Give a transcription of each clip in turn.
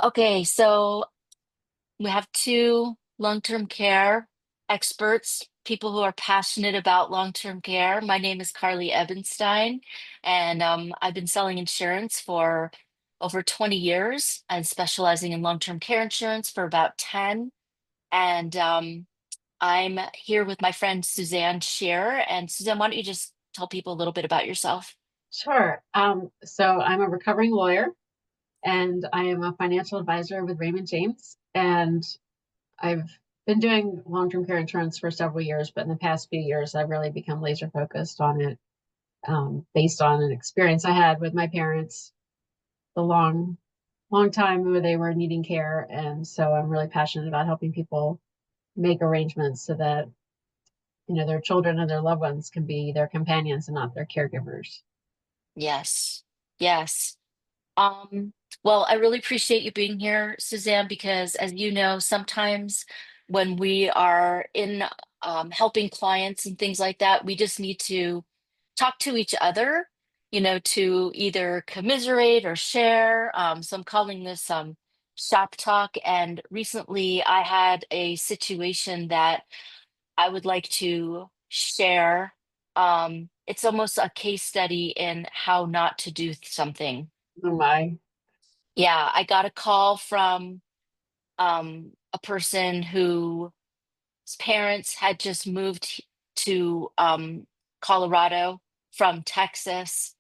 Okay, so we have two long-term care experts, people who are passionate about long-term care. My name is Carly Ebenstein, and I've been selling insurance for over 20 years and specializing in long-term care insurance for about 10. And I'm here with my friend Suzanne Scheer. And Suzanne, why don't you just tell people a little bit about yourself? Sure. So I'm a recovering lawyer and I am a financial advisor with Raymond James. And I've been doing long-term care insurance for several years, but in the past few years, I've really become laser focused on it, based on an experience I had with my parents the long time where they were needing care. And so I'm really passionate about helping people make arrangements so that, their children and their loved ones can be their companions and not their caregivers. Yes. Yes. Um, well, I really appreciate you being here, Suzanne, because as you know, sometimes when we are in helping clients and things like that, we just need to talk to each other, to either commiserate or share. So I'm calling this shop talk. And recently I had a situation that I would like to share. It's almost a case study in how not to do something. Oh my, Yeah, I got a call from a person whose parents had just moved to Colorado from Texas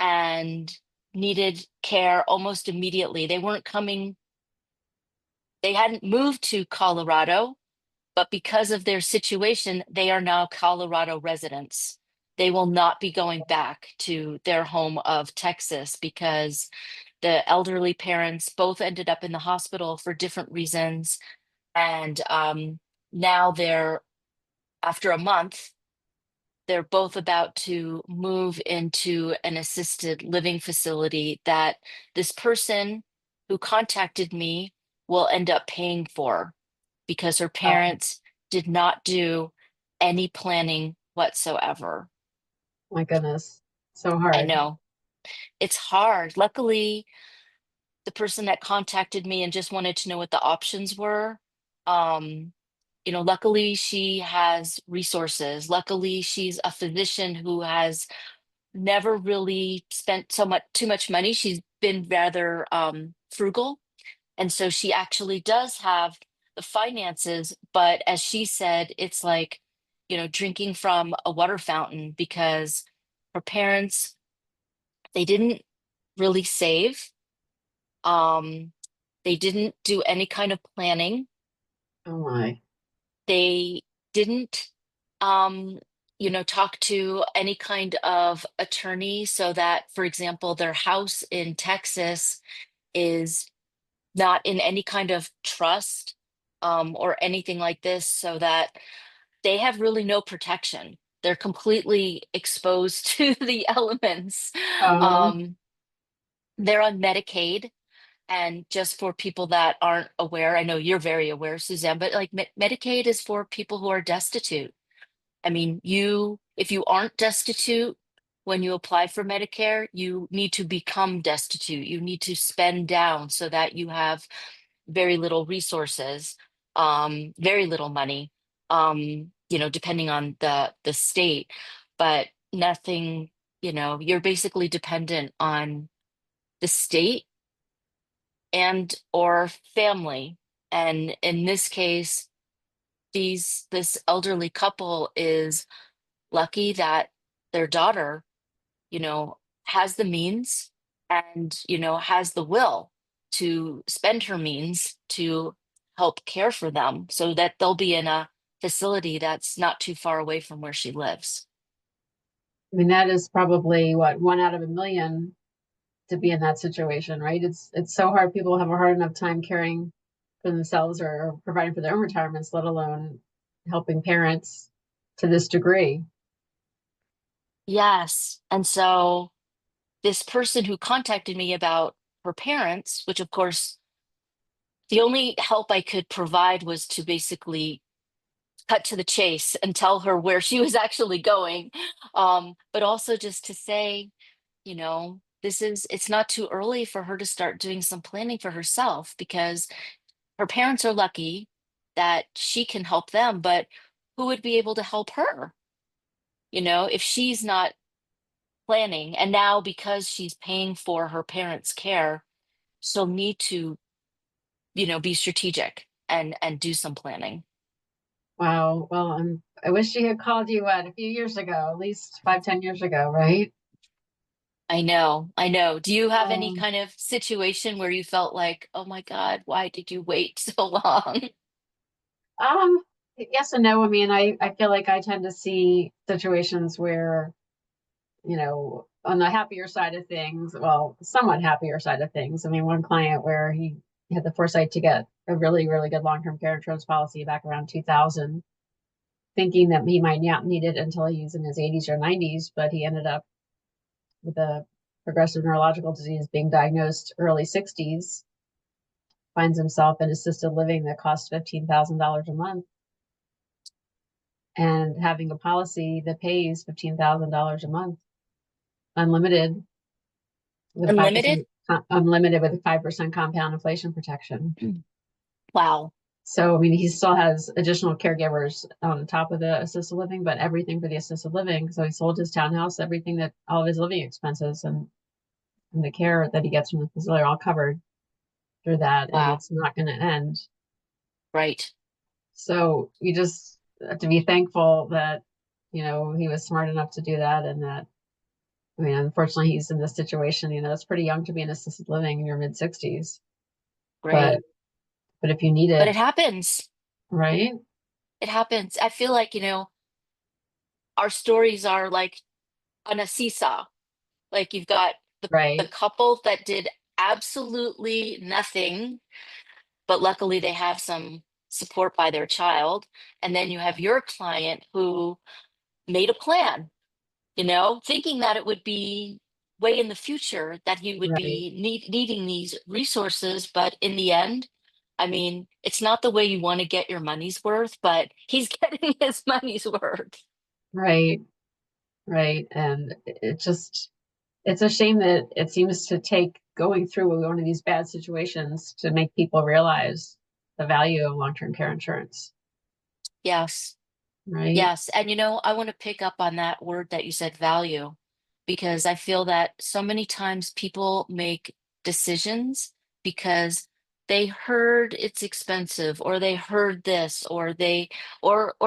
and needed care almost immediately. They weren't coming, they hadn't moved to Colorado, but because of their situation, they are now Colorado residents. They will not be going back to their home of Texas because the elderly parents both ended up in the hospital for different reasons. And now after a month, they're both about to move into an assisted living facility that this person who contacted me will end up paying for because her oh parents did not do any planning whatsoever. my goodness, so I hard. know it's hard. Luckily, the person that contacted me and just wanted to know what the options were, um, luckily she has resources. Luckily, she's a physician who has never really spent too much money. She's been rather frugal. And so she actually does have the finances, but as she said, it's like, drinking from a water fountain because her parents, they didn't really save. Um, they didn't do any kind of planning. Oh my. They didn't, um, talk to any kind of attorney so that, for example, their house in Texas is not in any kind of trust or anything like this, so that they have really no protection. They're completely exposed to the elements. Uh-huh. Um, they're on Medicaid. And just for people that aren't aware, I know you're very aware, Suzanne, but like Medicaid is for people who are destitute. I mean, if you aren't destitute when you apply for Medicare, you need to become destitute. You need to spend down so that you have very little resources, very little money, depending on the state, but nothing, you're basically dependent on the state and or family. And in this case, this elderly couple is lucky that their daughter, has the means and, has the will to spend her means to help care for them so that they'll be in a facility that's not too far away from where she lives. I mean, that is probably what, one out of a million to be in that situation, right? It's so hard. People have a hard enough time caring for themselves or providing for their own retirements, let alone helping parents to this degree. Yes. And so this person who contacted me about her parents, which of course the only help I could provide was to basically cut to the chase and tell her where she was actually going. But also just to say, it's not too early for her to start doing some planning for herself because her parents are lucky that she can help them, but who would be able to help her? If she's not planning, and now because she's paying for her parents' care, she'll need to, be strategic and do some planning. Wow. Well, I wish she had called you a few years ago, at least 5, 10 years ago, right? I know, I know. Do you have any Um, kind of situation where you felt like, oh my God, why did you wait so long? um, yes and no. I mean, I feel like I tend to see situations where, on the happier side of things, well, somewhat happier side of things. I mean, one client where he had the foresight to get a really, really good long-term care insurance policy back around 2000, thinking that he might not need it until he's in his 80s or 90s, but he ended up with a progressive neurological disease being diagnosed early 60s, finds himself in assisted living that costs $15,000 a month and having a policy that pays $15,000 a month, unlimited with Unlimited? 5% unlimited with 5% compound inflation protection. Wow. So I mean, he still has additional caregivers on top of the assisted living, but everything for the assisted living. So he sold his townhouse, everything that all of his living expenses and the care that he gets from the facility are all covered through that, and Wow. it's not going to end. Right. So you just have to be thankful that he was smart enough to do that, and that I mean, unfortunately, he's in this situation. It's pretty young to be in assisted living in your mid 60s, but Great. if you But needed, it happens. right, It happens. I feel like, our stories are like on a seesaw. Like you've got the right, couple that did absolutely nothing, but luckily they have some support by their child. And then you have your client who made a plan, thinking that it would be way in the future that he would right, be needing these resources. But in the end, I mean, it's not the way you want to get your money's worth, but he's getting his money's worth. right, right, and it's a shame that it seems to take going through one of these bad situations to make people realize the value of long-term care insurance, Yes. right? Yes. And I want to pick up on that word that you said, value, because I feel that so many times people make decisions because they heard it's expensive or they heard this or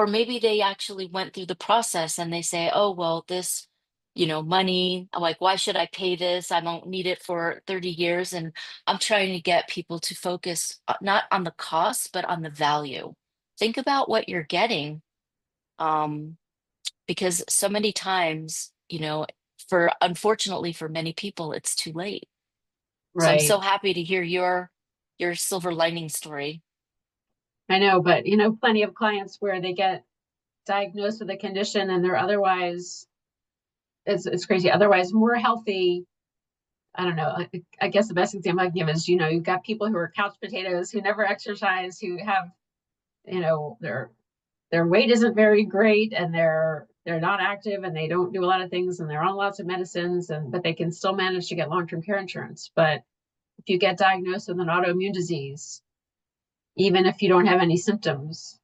maybe they actually went through the process and they say, oh, well, this, money, like, why should I pay this? I don't need it for 30 years. And I'm trying to get people to focus not on the cost, but on the value. Think about what you're getting, um, because so many times, for unfortunately for many people, it's too late. So I'm Right. so happy to hear your silver lining story. I know, but plenty of clients where they get diagnosed with a condition and they're otherwise it's crazy, otherwise more healthy. I don't know. I guess the best example I can give is, you've got people who are couch potatoes who never exercise, who have, their weight isn't very great and they're not active and they don't do a lot of things and they're on lots of medicines and but they can still manage to get long-term care insurance. But if you get diagnosed with an autoimmune disease, even if you don't have any symptoms,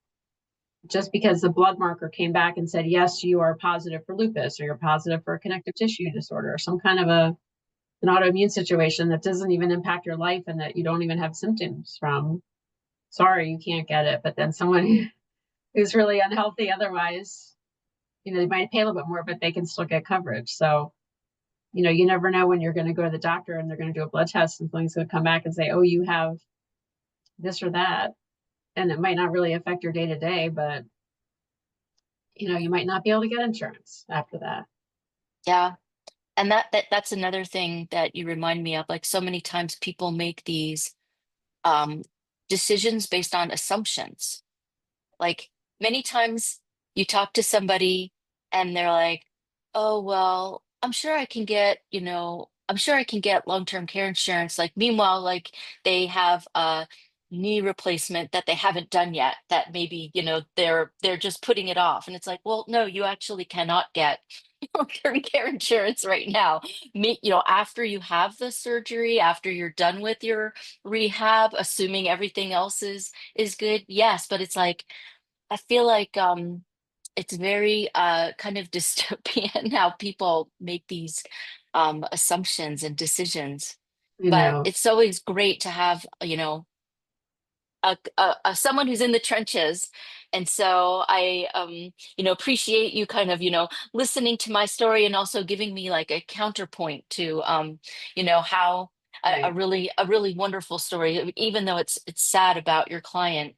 just because the blood marker came back and said, yes, you are positive for lupus or you're positive for a connective tissue disorder or some kind of an autoimmune situation that doesn't even impact your life and that you don't even have symptoms from, sorry, you can't get it. But then someone who's really unhealthy otherwise, they might pay a little bit more, but they can still get coverage. So, you never know when you're going to go to the doctor and they're going to do a blood test and something's going to come back and say, oh, you have this or that. And it might not really affect your day to day, but you might not be able to get insurance after that. Yeah. And that's another thing that you remind me of. Like so many times people make these um decisions based on assumptions. Like many times you talk to somebody and they're like, oh, well, I'm sure I can get long-term care insurance. Like, meanwhile, like they have a knee replacement that they haven't done yet, that maybe, they're just putting it off. And it's like, well, no, you actually cannot get long-term care insurance right now. After you have the surgery, after you're done with your rehab, assuming everything else is good, yes, but it's like I feel like it's very kind of dystopian how people make these assumptions and decisions. You But know, it's always great to have, someone who's in the trenches. And so I, appreciate you kind of, listening to my story and also giving me like a counterpoint to, how right. a really wonderful story, even though it's sad about your client.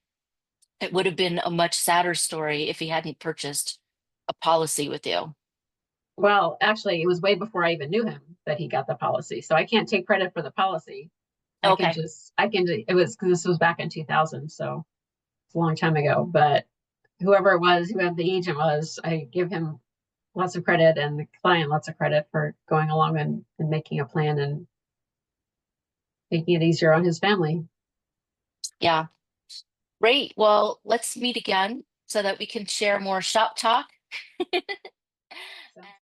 It would have been a much sadder story if he hadn't purchased a policy with you. Well, actually, it was way before I even knew him that he got the policy. So I can't take credit for the policy. Okay. It was because this was back in 2000. So it's a long time ago. But whoever it was, whoever the agent was, I give him lots of credit and the client lots of credit for going along and making a plan and making it easier on his family. Yeah. Great. Well, let's meet again so that we can share more shop talk. Sounds